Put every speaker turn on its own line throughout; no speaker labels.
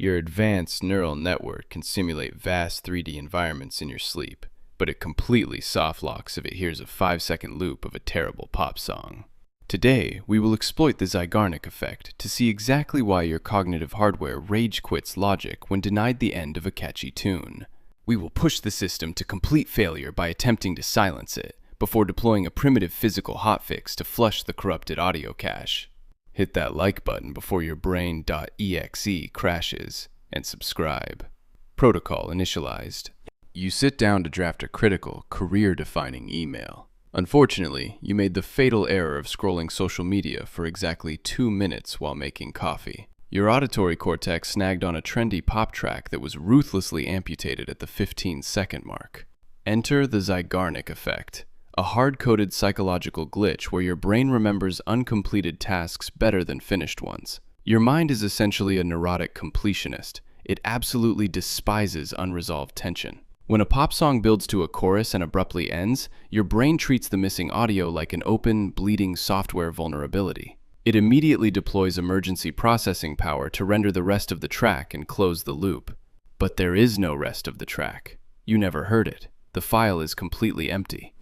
Your advanced neural network can simulate vast 3D environments in your sleep, but it completely soft-locks if it hears a 5-second loop of a terrible pop song. Today, we will exploit the Zeigarnik Effect to see exactly why your cognitive hardware rage quits logic when denied the end of a catchy tune. We will push the system to complete failure by attempting to silence it, before deploying a primitive physical hotfix to flush the corrupted audio cache. Hit that like button before your brain.exe crashes, and subscribe. Protocol initialized. You sit down to draft a critical, career-defining email. Unfortunately, you made the fatal error of scrolling social media for exactly 2 minutes while making coffee. Your auditory cortex snagged on a trendy pop track that was ruthlessly amputated at the 15-second mark. Enter the Zeigarnik Effect, a hard-coded psychological glitch where your brain remembers uncompleted tasks better than finished ones. Your mind is essentially a neurotic completionist. It absolutely despises unresolved tension. When a pop song builds to a chorus and abruptly ends, your brain treats the missing audio like an open, bleeding software vulnerability. It immediately deploys emergency processing power to render the rest of the track and close the loop. But there is no rest of the track. You never heard it. The file is completely empty.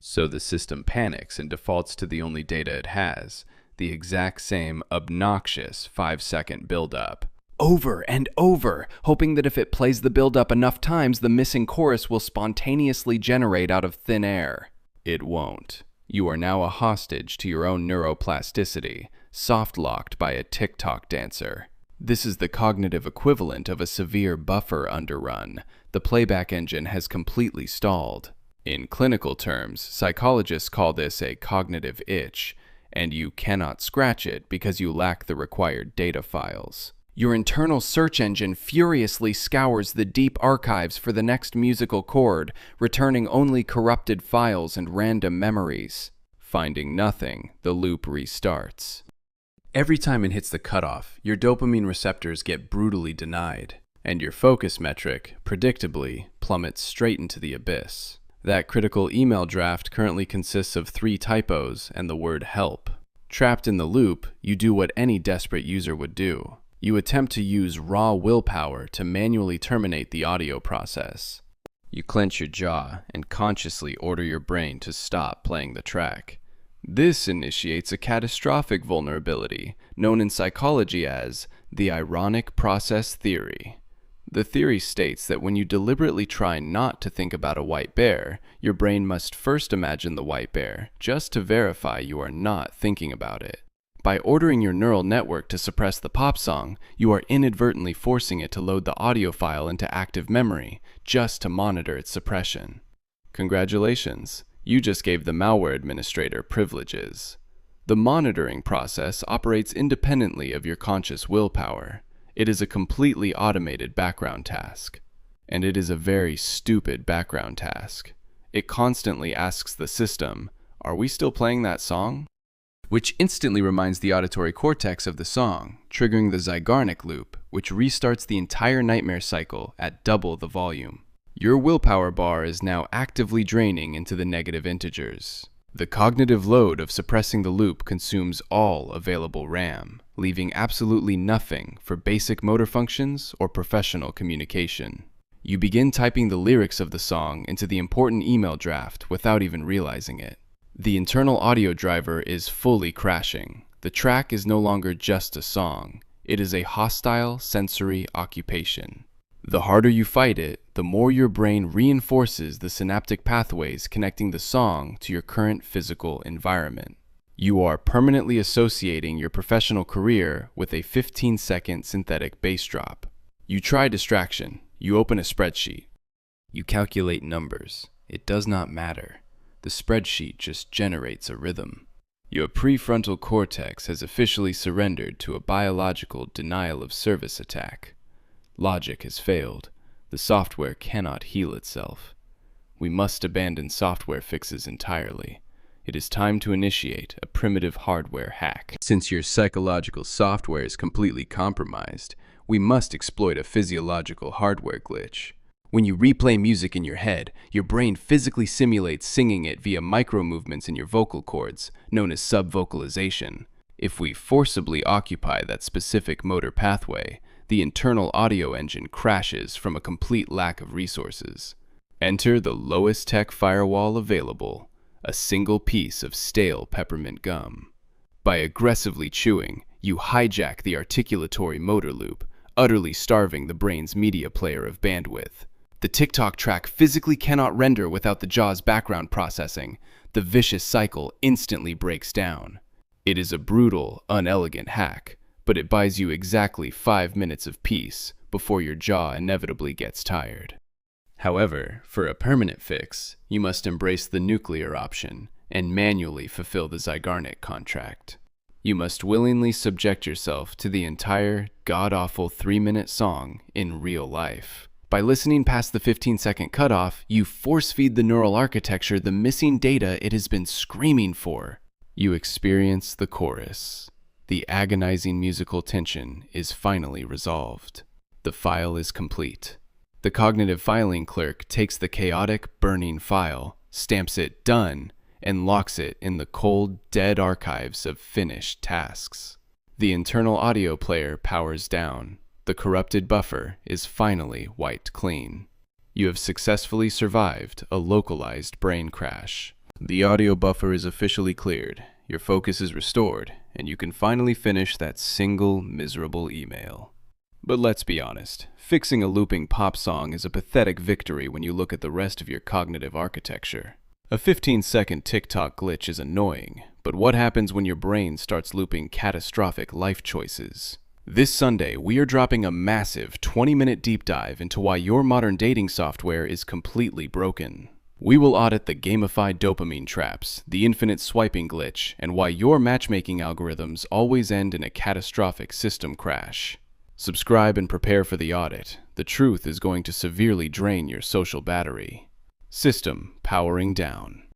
So the system panics and defaults to the only data it has, the exact same obnoxious 5-second build-up. Over and over, hoping that if it plays the build-up enough times, the missing chorus will spontaneously generate out of thin air. It won't. You are now a hostage to your own neuroplasticity, soft-locked by a TikTok dancer. This is the cognitive equivalent of a severe buffer underrun. The playback engine has completely stalled. In clinical terms, psychologists call this a cognitive itch, and you cannot scratch it because you lack the required data files. Your internal search engine furiously scours the deep archives for the next musical chord, returning only corrupted files and random memories. Finding nothing, the loop restarts. Every time it hits the cutoff, your dopamine receptors get brutally denied, and your focus metric, predictably, plummets straight into the abyss. That critical email draft currently consists of 3 typos and the word help. Trapped in the loop, you do what any desperate user would do. You attempt to use raw willpower to manually terminate the audio process. You clench your jaw and consciously order your brain to stop playing the track. This initiates a catastrophic vulnerability, known in psychology as the ironic process theory. The theory states that when you deliberately try not to think about a white bear, your brain must first imagine the white bear, just to verify you are not thinking about it. By ordering your neural network to suppress the pop song, you are inadvertently forcing it to load the audio file into active memory, just to monitor its suppression. Congratulations, you just gave the malware administrator privileges. The monitoring process operates independently of your conscious willpower. It is a completely automated background task. And it is a very stupid background task. It constantly asks the system, "Are we still playing that song?" Which instantly reminds the auditory cortex of the song, triggering the Zeigarnik loop, which restarts the entire nightmare cycle at double the volume. Your willpower bar is now actively draining into the negative integers. The cognitive load of suppressing the loop consumes all available RAM, leaving absolutely nothing for basic motor functions or professional communication. You begin typing the lyrics of the song into the important email draft without even realizing it. The internal audio driver is fully crashing. The track is no longer just a song. It is a hostile sensory occupation. The harder you fight it, the more your brain reinforces the synaptic pathways connecting the song to your current physical environment. You are permanently associating your professional career with a 15-second synthetic bass drop. You try distraction. You open a spreadsheet. You calculate numbers. It does not matter. The spreadsheet just generates a rhythm. Your prefrontal cortex has officially surrendered to a biological denial of service attack. Logic has failed. The software cannot heal itself. We must abandon software fixes entirely. It is time to initiate a primitive hardware hack. Since your psychological software is completely compromised, we must exploit a physiological hardware glitch. When you replay music in your head, your brain physically simulates singing it via micro-movements in your vocal cords, known as subvocalization. If we forcibly occupy that specific motor pathway, the internal audio engine crashes from a complete lack of resources. Enter the lowest tech firewall available, a single piece of stale peppermint gum. By aggressively chewing, you hijack the articulatory motor loop, utterly starving the brain's media player of bandwidth. The TikTok track physically cannot render without the jaw's background processing. The vicious cycle instantly breaks down. It is a brutal, unelegant hack, but it buys you exactly 5 minutes of peace before your jaw inevitably gets tired. However, for a permanent fix, you must embrace the nuclear option and manually fulfill the Zeigarnik contract. You must willingly subject yourself to the entire god-awful 3-minute song in real life. By listening past the 15-second cutoff, you force-feed the neural architecture the missing data it has been screaming for. You experience the chorus. The agonizing musical tension is finally resolved. The file is complete. The cognitive filing clerk takes the chaotic, burning file, stamps it done, and locks it in the cold, dead archives of finished tasks. The internal audio player powers down. The corrupted buffer is finally wiped clean. You have successfully survived a localized brain crash. The audio buffer is officially cleared, your focus is restored, and you can finally finish that single miserable email. But let's be honest, fixing a looping pop song is a pathetic victory when you look at the rest of your cognitive architecture. A 15-second TikTok glitch is annoying, but what happens when your brain starts looping catastrophic life choices? This Sunday, we are dropping a massive 20-minute deep dive into why your modern dating software is completely broken. We will audit the gamified dopamine traps, the infinite swiping glitch, and why your matchmaking algorithms always end in a catastrophic system crash. Subscribe and prepare for the audit. The truth is going to severely drain your social battery. System powering down.